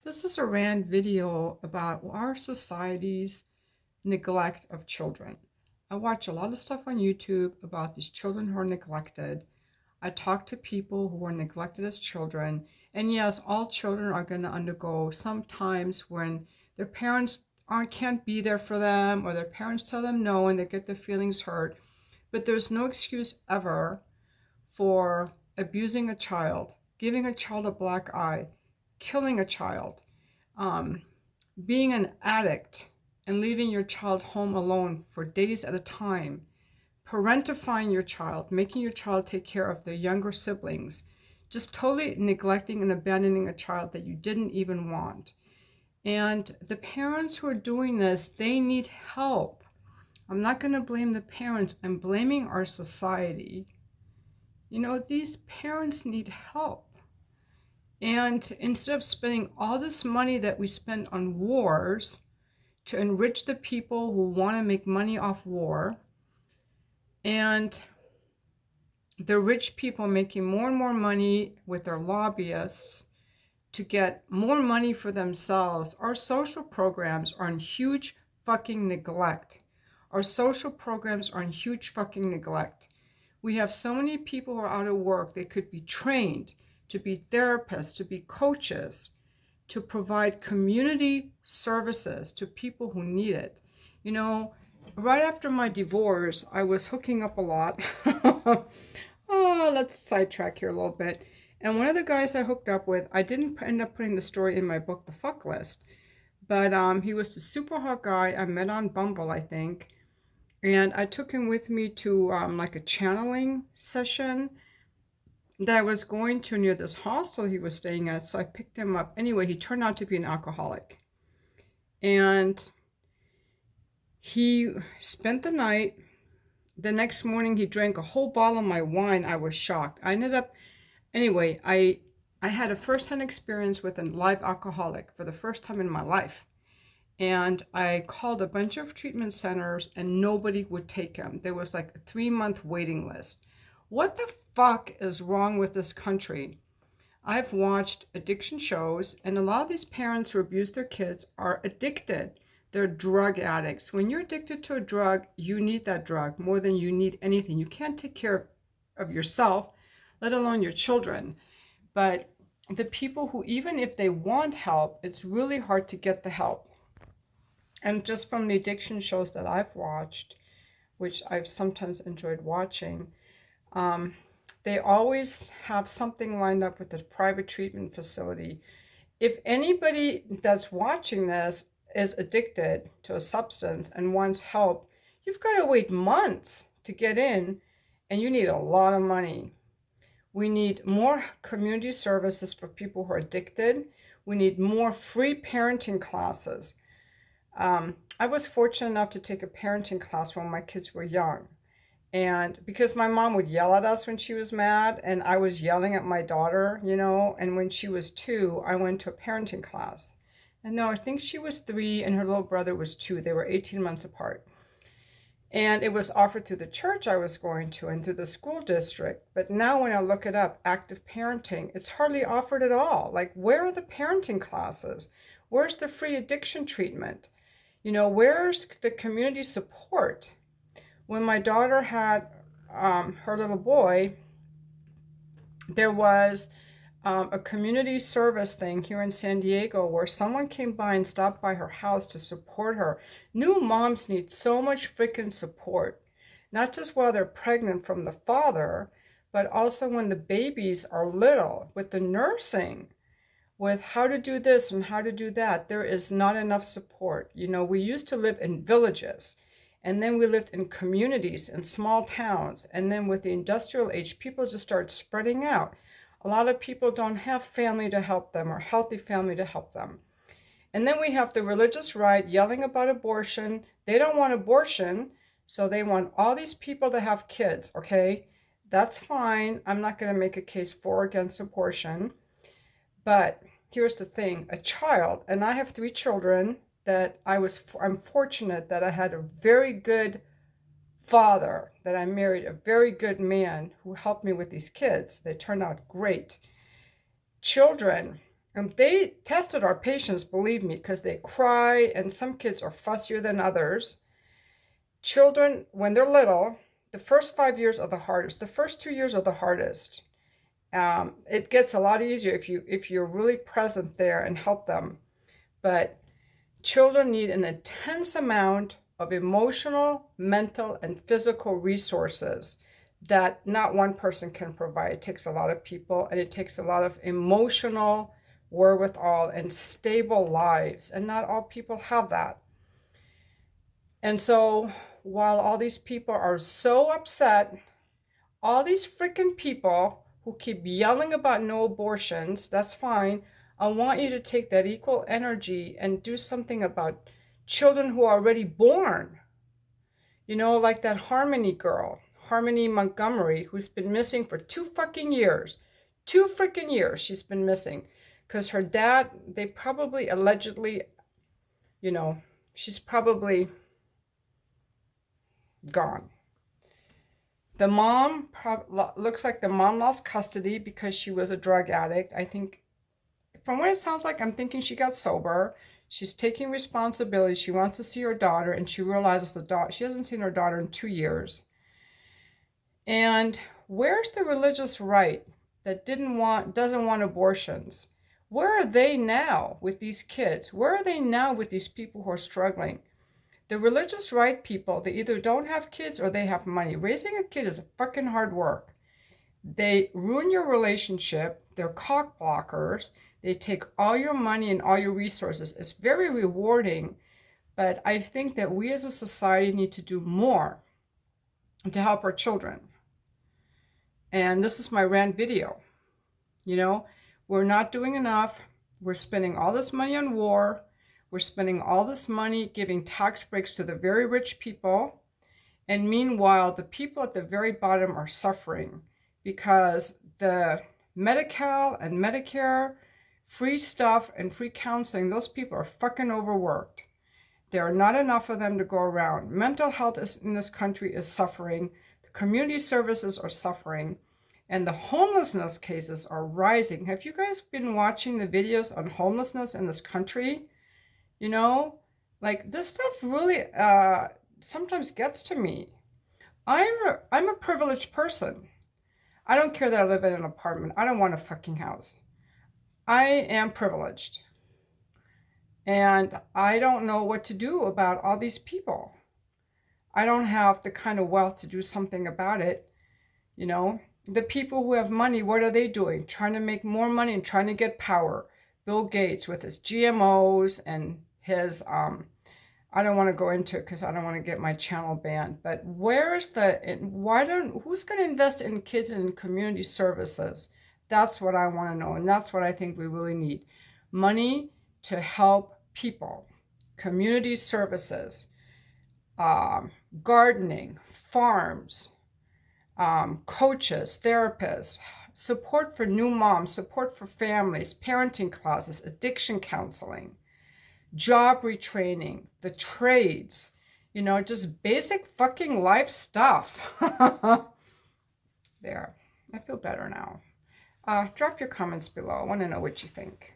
This is a Rant video about our society's neglect of children. I watch a lot of stuff on YouTube about these children who are neglected. I talk to people who were neglected as children. And yes, all children are going to undergo sometimes when their parents can't be there for them or their parents tell them no and they get their feelings hurt. But there's no excuse ever for abusing a child, giving a child a black eye, killing a child, um, being an addict and leaving your child home alone for days at a time, parentifying your child, making your child take care of their younger siblings, just totally neglecting and abandoning a child that you didn't even want. And the parents who are doing this, they need help. I'm not going to blame the parents, I'm blaming our society. These parents need help. And instead of spending all this money that we spend on wars to enrich the people who want to make money off war, and the rich people making more and more money with their lobbyists to get more money for themselves, our social programs are in huge fucking neglect. Our social programs are in huge fucking neglect. We have so many people who are out of work. They could be trained to be therapists, to be coaches, to provide community services to people who need it. Right after my divorce, I was hooking up a lot. Oh, let's sidetrack here a little bit. And one of the guys I hooked up with, I didn't end up putting the story in my book, The Fuck List, but he was the super hot guy I met on Bumble, I think. And I took him with me to like a channeling session that I was going to near this hostel he was staying at. So I picked him up. Anyway, he turned out to be an alcoholic. And he spent the night. The next morning, he drank a whole bottle of my wine. I was shocked. Anyway, I had a first-hand experience with a live alcoholic for the first time in my life. And I called a bunch of treatment centers and nobody would take him. There was like a 3-month waiting list. What the fuck is wrong with this country? I've watched addiction shows, and a lot of these parents who abuse their kids are addicted. They're drug addicts. When you're addicted to a drug, you need that drug more than you need anything. You can't take care of yourself, let alone your children. But the people who, even if they want help, it's really hard to get the help. And just from the addiction shows that I've watched, which I've sometimes enjoyed watching, they always have something lined up with the private treatment facility. If anybody that's watching this is addicted to a substance and wants help, you've got to wait months to get in, and you need a lot of money. We need more community services for people who are addicted. We need more free parenting classes. I was fortunate enough to take a parenting class when my kids were young. And because my mom would yell at us when she was mad, and I was yelling at my daughter, and when she was 2, I went to a parenting class. And no, I think she was 3 and her little brother was 2. They were 18 months apart. And it was offered through the church I was going to and through the school district. But now when I look it up, active parenting, it's hardly offered at all. Like, where are the parenting classes? Where's the free addiction treatment? Where's the community support? When my daughter had her little boy, there was a community service thing here in San Diego where someone came by and stopped by her house to support her. New moms need so much freaking support, not just while they're pregnant from the father, but also when the babies are little, with the nursing, with how to do this and how to do that. There is not enough support. We used to live in villages, and then we lived in communities in small towns. And then with the industrial age, people just start spreading out. A lot of people don't have family to help them or healthy family to help them. And then we have the religious right yelling about abortion. They don't want abortion, so they want all these people to have kids, okay? That's fine. I'm not going to make a case for or against abortion. But here's the thing, a child, and I have 3 children that I'm fortunate that I had a very good father, that I married a very good man who helped me with these kids. They turned out great. Children, And they tested our patients, believe me, because they cry, and some kids are fussier than others. Children, when they're little, the first 5 years are the hardest. The first 2 years are the hardest. It gets a lot easier if you're really present there and help them. But children need an intense amount of emotional, mental, and physical resources that not one person can provide. It takes a lot of people, and it takes a lot of emotional wherewithal and stable lives, and not all people have that. And so while all these people are so upset, all these freaking people who keep yelling about no abortions, that's fine. I want you to take that equal energy and do something about children who are already born. You know, like that Harmony girl, Harmony Montgomery, who's been missing for 2 fucking years. 2 freaking years she's been missing. Because her dad, they probably allegedly, you know, she's probably gone. The mom looks like the mom lost custody because she was a drug addict. I think, from what it sounds like, I'm thinking she got sober. She's taking responsibility. She wants to see her daughter, and she realizes she hasn't seen her daughter in 2 years. And where's the religious right that doesn't want abortions? Where are they now with these kids? Where are they now with these people who are struggling? The religious right people, they either don't have kids or they have money. Raising a kid is fucking hard work. They ruin your relationship. They're cock blockers. They take all your money and all your resources. It's very rewarding, but I think that we as a society need to do more to help our children. And this is my rant video. You know, we're not doing enough. We're spending all this money on war. We're spending all this money giving tax breaks to the very rich people. And meanwhile, the people at the very bottom are suffering because the Medi-Cal and Medicare, free stuff and free counseling, those people are fucking overworked. There are not enough of them to go around. Mental health in this country is suffering. The community services are suffering. And the homelessness cases are rising. Have you guys been watching the videos on homelessness in this country? You know, like this stuff really sometimes gets to me. I'm a privileged person. I don't care that I live in an apartment. I don't want a fucking house. I am privileged. And I don't know what to do about all these people. I don't have the kind of wealth to do something about it. You know, the people who have money, what are they doing? Trying to make more money and trying to get power. Bill Gates with his GMOs and his, I don't want to go into it because I don't want to get my channel banned, but who's going to invest in kids and in community services? That's what I want to know. And that's what I think we really need. Money to help people, community services, gardening, farms, coaches, therapists, support for new moms, support for families, parenting classes, addiction counseling, job retraining, the trades, you know, just basic fucking life stuff. There, I feel better now. Drop your comments below. I want to know what you think.